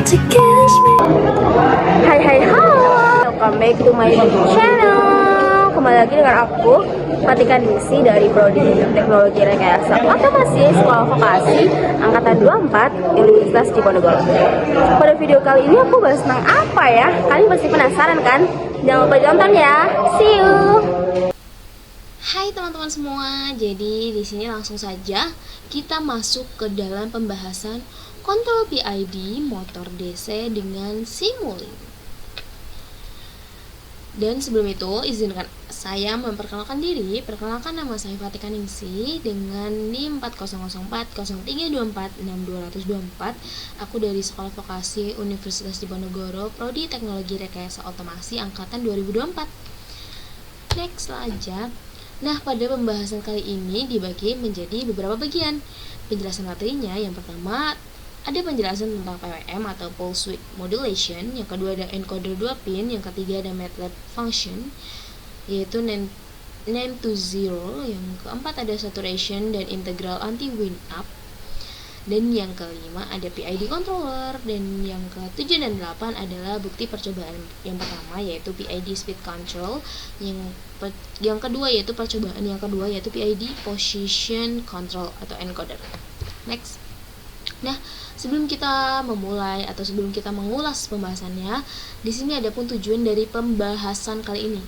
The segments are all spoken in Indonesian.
Hai hai hai, welcome back to my channel. Kembali lagi dengan aku Fatika Ningsi dari Prodi Teknologi Rekayasa Otomasi Sekolah Vokasi Angkatan 24 Universitas Diponegoro. Pada video kali ini aku bahas tentang apa ya? Kalian pasti penasaran kan? Jangan lupa ditonton ya. See you. Hai teman-teman semua, jadi di sini langsung saja kita masuk ke dalam pembahasan kontrol PID motor DC dengan Simulink. Dan sebelum itu, izinkan saya memperkenalkan diri. Perkenalkan, nama saya Fatika Ningsi dengan NIM 400403246224. Aku dari Sekolah Vokasi Universitas Diponegoro, Prodi Teknologi Rekayasa Otomasi Angkatan 2024. Next aja. Nah, pada pembahasan kali ini dibagi menjadi beberapa bagian. Penjelasan materinya, yang pertama ada penjelasan tentang PWM atau Pulse Width Modulation, yang kedua ada encoder 2 pin, yang ketiga ada MATLAB function yaitu name to zero, yang keempat ada saturation dan integral anti wind up, dan yang kelima ada PID controller, dan yang ke-7 dan 8 adalah bukti percobaan. Yang pertama yaitu PID speed control, yang kedua yaitu percobaan yang kedua yaitu PID position control atau encoder. Next. Nah, sebelum kita memulai atau sebelum kita mengulas pembahasannya, di sini ada pun tujuan dari pembahasan kali ini.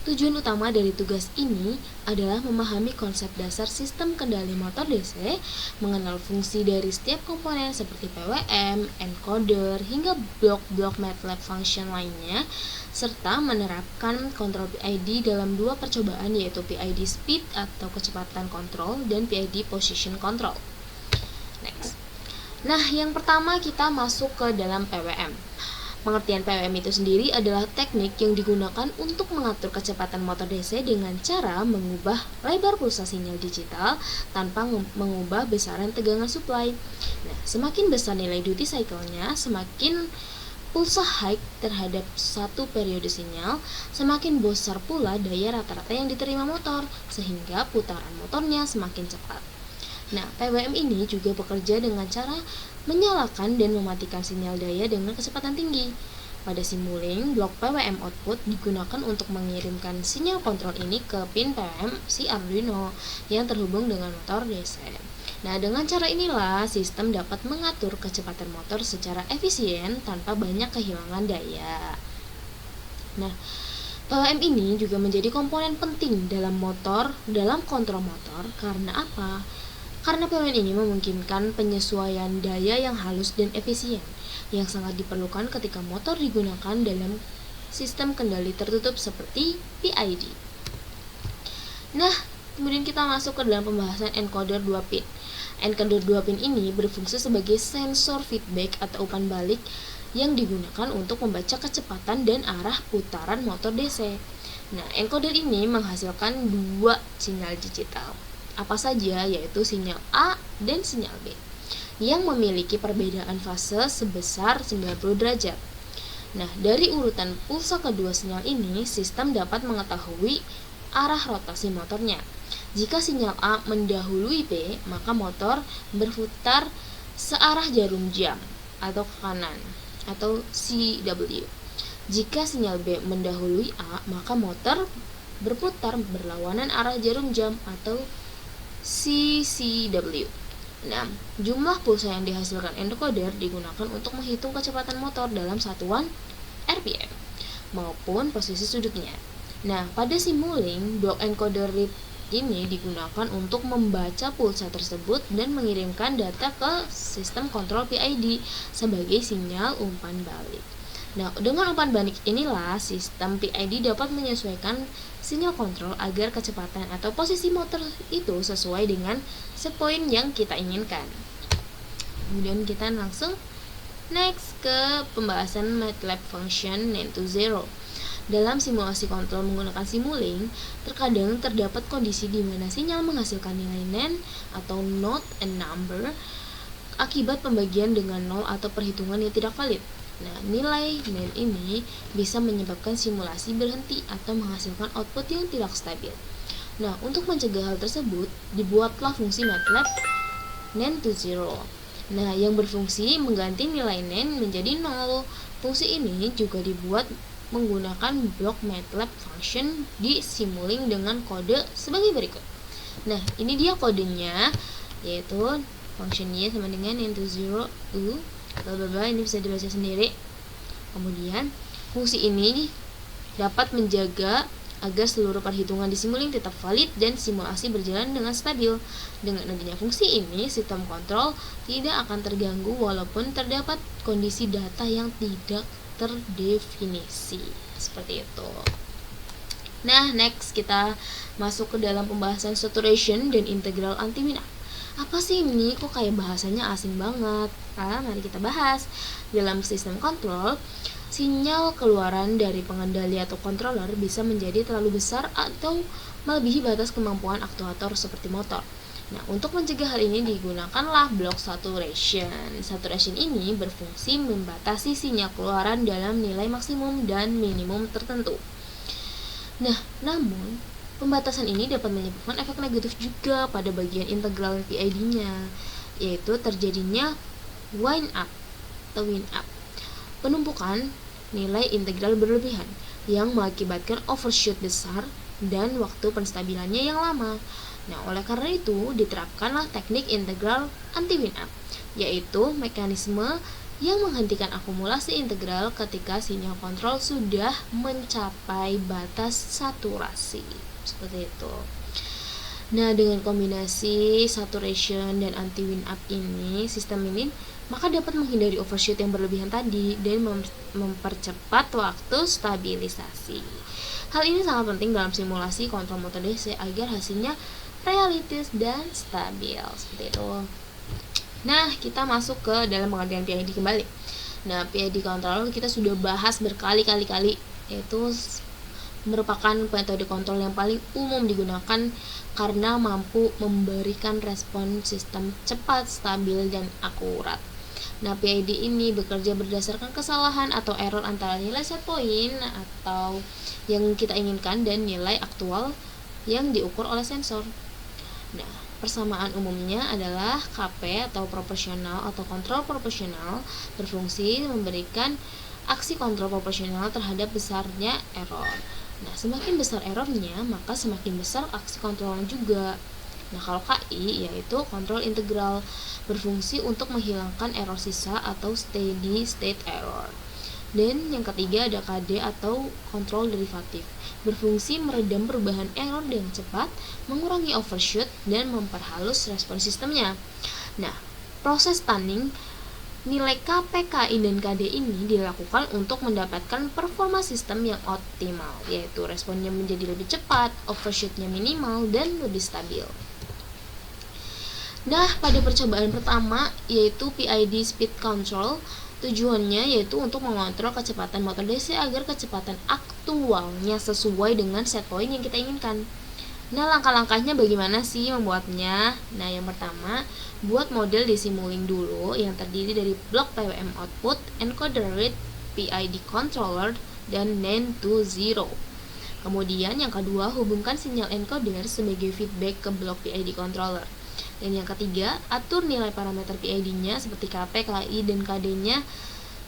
Tujuan utama dari tugas ini adalah memahami konsep dasar sistem kendali motor DC, mengenal fungsi dari setiap komponen seperti PWM, encoder, hingga blok-blok MATLAB function lainnya, serta menerapkan kontrol PID dalam dua percobaan yaitu PID speed atau kecepatan kontrol dan PID position control. Next. Nah, yang pertama kita masuk ke dalam PWM. Pengertian PWM itu sendiri adalah teknik yang digunakan untuk mengatur kecepatan motor DC dengan cara mengubah lebar pulsa sinyal digital tanpa mengubah besaran tegangan supply. Nah, semakin besar nilai duty cycle-nya, semakin pulsa high terhadap satu periode sinyal, semakin besar pula daya rata-rata yang diterima motor, sehingga putaran motornya semakin cepat. Nah, PWM ini juga bekerja dengan cara menyalakan dan mematikan sinyal daya dengan kecepatan tinggi. Pada Simulink, blok PWM output digunakan untuk mengirimkan sinyal kontrol ini ke pin PWM si Arduino yang terhubung dengan motor DC. Nah, dengan cara inilah sistem dapat mengatur kecepatan motor secara efisien tanpa banyak kehilangan daya. Nah, PWM ini juga menjadi komponen penting dalam kontrol motor. Karena apa? Karena PWM ini memungkinkan penyesuaian daya yang halus dan efisien, yang sangat diperlukan ketika motor digunakan dalam sistem kendali tertutup seperti PID. Nah, kemudian kita masuk ke dalam pembahasan encoder 2 pin. Encoder 2 pin ini berfungsi sebagai sensor feedback atau umpan balik yang digunakan untuk membaca kecepatan dan arah putaran motor DC. Nah, encoder ini menghasilkan dua sinyal digital. Apa saja, yaitu sinyal A dan sinyal B, yang memiliki perbedaan fase sebesar 90 derajat. Nah, dari urutan pulsa kedua sinyal ini, sistem dapat mengetahui arah rotasi motornya. Jika sinyal A mendahului B, maka motor berputar searah jarum jam atau ke kanan atau CW. Jika sinyal B mendahului A, maka motor berputar berlawanan arah jarum jam atau CCW. Nah, jumlah pulsa yang dihasilkan encoder digunakan untuk menghitung kecepatan motor dalam satuan RPM maupun posisi sudutnya. Nah, pada Simulink, blok encoder read ini digunakan untuk membaca pulsa tersebut dan mengirimkan data ke sistem kontrol PID sebagai sinyal umpan balik. Nah, dengan umpan balik inilah sistem PID dapat menyesuaikan sinyal kontrol agar kecepatan atau posisi motor itu sesuai dengan setpoint yang kita inginkan. Kemudian kita langsung next ke pembahasan MATLAB function name to zero. Dalam simulasi kontrol menggunakan Simulink, terkadang terdapat kondisi di mana sinyal menghasilkan nilai NaN atau not a number akibat pembagian dengan nol atau perhitungan yang tidak valid. Nah, nilai NaN ini bisa menyebabkan simulasi berhenti atau menghasilkan output yang tidak stabil. Nah, untuk mencegah hal tersebut, dibuatlah fungsi MATLAB NaN to zero. Nah, yang berfungsi mengganti nilai NaN menjadi 0. Fungsi ini juga dibuat menggunakan blok MATLAB function di Simulink dengan kode sebagai berikut. Nah, ini dia kodenya, yaitu functionnya sama dengan into 0 u bla bla bla, ini bisa dibaca sendiri. Kemudian fungsi ini dapat menjaga agar seluruh perhitungan di Simulink tetap valid dan simulasi berjalan dengan stabil. Dengan adanya fungsi ini, sistem kontrol tidak akan terganggu walaupun terdapat kondisi data yang tidak terdefinisi. Seperti itu. Nah, next kita masuk ke dalam pembahasan saturation dan integral anti-winner. Apa sih ini? Kok kayak bahasanya asing banget? Mari kita bahas. Dalam sistem kontrol, sinyal keluaran dari pengendali atau controller bisa menjadi terlalu besar atau melebihi batas kemampuan aktuator seperti motor. Nah, untuk mencegah hal ini digunakanlah blok saturation. Saturation ini berfungsi membatasi sinyal keluaran dalam nilai maksimum dan minimum tertentu. Nah, namun pembatasan ini dapat menyebabkan efek negatif juga pada bagian integral PID-nya, yaitu terjadinya wind up atau wind up, penumpukan nilai integral berlebihan yang mengakibatkan overshoot besar dan waktu penstabilannya yang lama. Nah, oleh karena itu diterapkanlah teknik integral anti-wind up, yaitu mekanisme yang menghentikan akumulasi integral ketika sinyal kontrol sudah mencapai batas saturasi. Seperti itu. Nah, dengan kombinasi saturation dan anti-wind up ini, sistem ini maka dapat menghindari overshoot yang berlebihan tadi dan mempercepat waktu stabilisasi. Hal ini sangat penting dalam simulasi kontrol motor DC agar hasilnya realistis dan stabil. Seperti itu. Nah, kita masuk ke dalam pengertian PID kembali. Nah, PID control kita sudah bahas berkali-kali, yaitu merupakan metode kontrol yang paling umum digunakan karena mampu memberikan respon sistem cepat, stabil, dan akurat. Nah, PID ini bekerja berdasarkan kesalahan atau error antara nilai set point atau yang kita inginkan dan nilai aktual yang diukur oleh sensor. Nah, persamaan umumnya adalah KP atau proporsional atau kontrol proporsional berfungsi memberikan aksi kontrol proporsional terhadap besarnya error. Nah, semakin besar errornya, maka semakin besar aksi kontrolnya juga. Nah, kalau KI yaitu kontrol integral berfungsi untuk menghilangkan error sisa atau steady state error. Dan yang ketiga ada KD atau kontrol derivatif, berfungsi meredam perubahan error dengan cepat, mengurangi overshoot, dan memperhalus respon sistemnya. Nah, proses tuning nilai KP, KI, dan KD ini dilakukan untuk mendapatkan performa sistem yang optimal, yaitu responnya menjadi lebih cepat, overshootnya minimal, dan lebih stabil. Nah, pada percobaan pertama yaitu PID speed control, tujuannya yaitu untuk mengontrol kecepatan motor DC agar kecepatan aktualnya sesuai dengan set point yang kita inginkan. Nah, langkah-langkahnya bagaimana sih membuatnya? Nah, yang pertama, buat model di Simulink dulu yang terdiri dari blok PWM output, encoder read, PID controller, dan NaN to 0. Kemudian yang kedua, hubungkan sinyal encoder sebagai feedback ke blok PID controller. Dan yang ketiga, atur nilai parameter PID-nya seperti KP, KI, dan KD-nya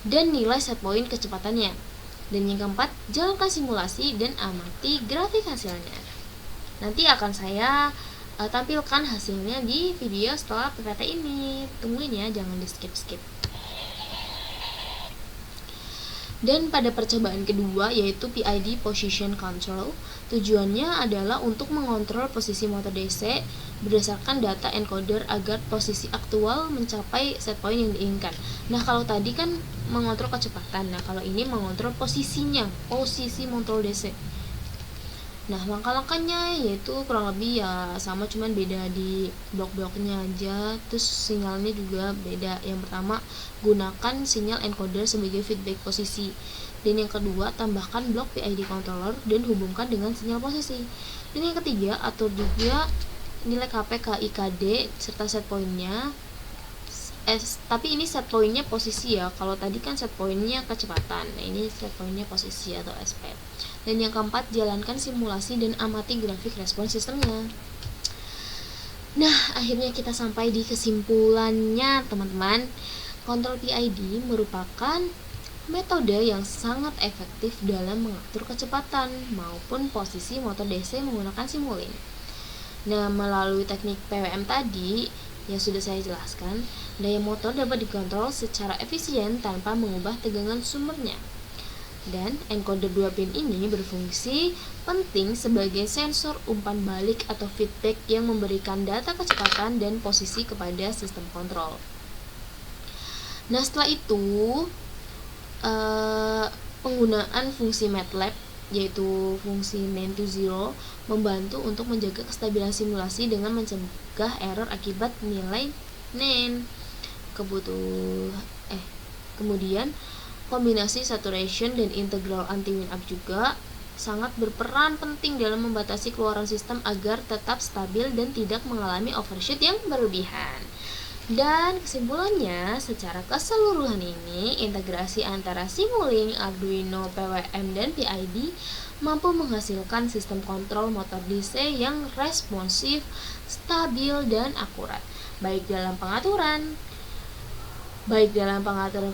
dan nilai set point kecepatannya. Dan yang keempat, jalankan simulasi dan amati grafik hasilnya. Nanti akan saya tampilkan hasilnya di video setelah PPT ini. Tungguin ya, jangan di skip-skip. Dan pada percobaan kedua yaitu PID Position Control, tujuannya adalah untuk mengontrol posisi motor DC berdasarkan data encoder agar posisi aktual mencapai set point yang diinginkan. Nah, kalau tadi kan mengontrol kecepatan, nah kalau ini mengontrol posisinya, posisi motor DC. Nah, langkah-langkahnya yaitu kurang lebih ya sama, cuman beda di blok-bloknya aja. Terus sinyalnya juga beda. Yang pertama, gunakan sinyal encoder sebagai feedback posisi. Dan yang kedua, tambahkan blok PID controller dan hubungkan dengan sinyal posisi. Dan yang ketiga, atur juga nilai KP, KI, KD serta set point-nya. Tapi ini set point-nya posisi ya. Kalau tadi kan set point-nya kecepatan. Nah, ini set point-nya posisi atau SP. Dan yang keempat, jalankan simulasi dan amati grafik respon sistemnya. Nah, akhirnya kita sampai di kesimpulannya, teman-teman. Kontrol PID merupakan metode yang sangat efektif dalam mengatur kecepatan maupun posisi motor DC menggunakan simulink. Nah, melalui teknik PWM tadi yang sudah saya jelaskan, daya motor dapat dikontrol secara efisien tanpa mengubah tegangan sumbernya. Dan encoder 2 pin ini berfungsi penting sebagai sensor umpan balik atau feedback yang memberikan data kecepatan dan posisi kepada sistem kontrol. Nah, setelah itu penggunaan fungsi MATLAB yaitu fungsi Nain to Zero membantu untuk menjaga kestabilan simulasi dengan mencegah error akibat nilai Nain. Kemudian kombinasi saturation dan integral anti-wind up juga sangat berperan penting dalam membatasi keluaran sistem agar tetap stabil dan tidak mengalami overshoot yang berlebihan. Dan kesimpulannya, secara keseluruhan ini, integrasi antara Simulink, Arduino, PWM, dan PID mampu menghasilkan sistem kontrol motor DC yang responsif, stabil, dan akurat, baik dalam pengaturan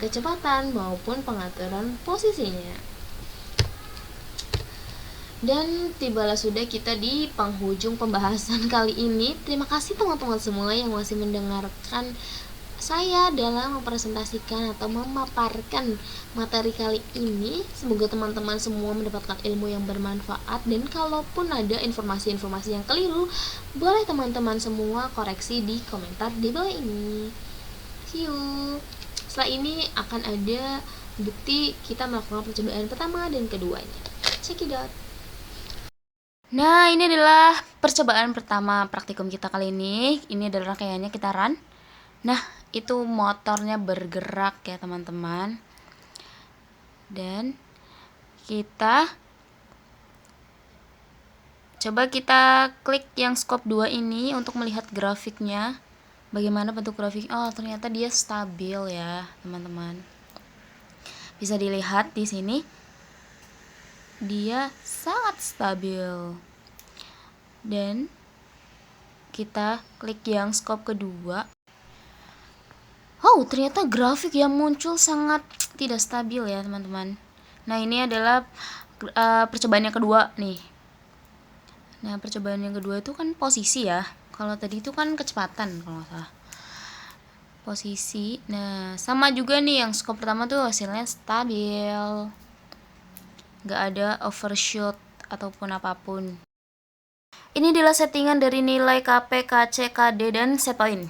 kecepatan maupun pengaturan posisinya. Dan tibalah sudah kita di penghujung pembahasan kali ini. Terima kasih teman-teman semua yang masih mendengarkan saya dalam mempresentasikan atau memaparkan materi kali ini. Semoga teman-teman semua mendapatkan ilmu yang bermanfaat, dan kalaupun ada informasi-informasi yang keliru, boleh teman-teman semua koreksi di komentar di bawah ini. See you. Setelah ini akan ada bukti kita melakukan percobaan pertama dan keduanya. Check it out. Nah, ini adalah percobaan pertama praktikum kita kali ini. Ini adalah rangkaiannya kita run. Nah, itu motornya bergerak ya teman-teman. Dan kita coba kita klik yang scope 2 ini untuk melihat grafiknya. Bagaimana bentuk grafik? Oh, ternyata dia stabil ya, teman-teman. Bisa dilihat di sini. Dia sangat stabil. Dan kita klik yang scope kedua. Oh, ternyata grafik yang muncul sangat tidak stabil ya, teman-teman. Nah, ini adalah percobaan yang kedua nih. Nah, percobaan yang kedua itu kan posisi ya. Kalau tadi itu kan kecepatan kalau nggak salah. Posisi. Nah, sama juga nih yang scope pertama tuh hasilnya stabil. Nggak ada overshoot ataupun apapun. Ini adalah settingan dari nilai KP, KC, KD, dan set point.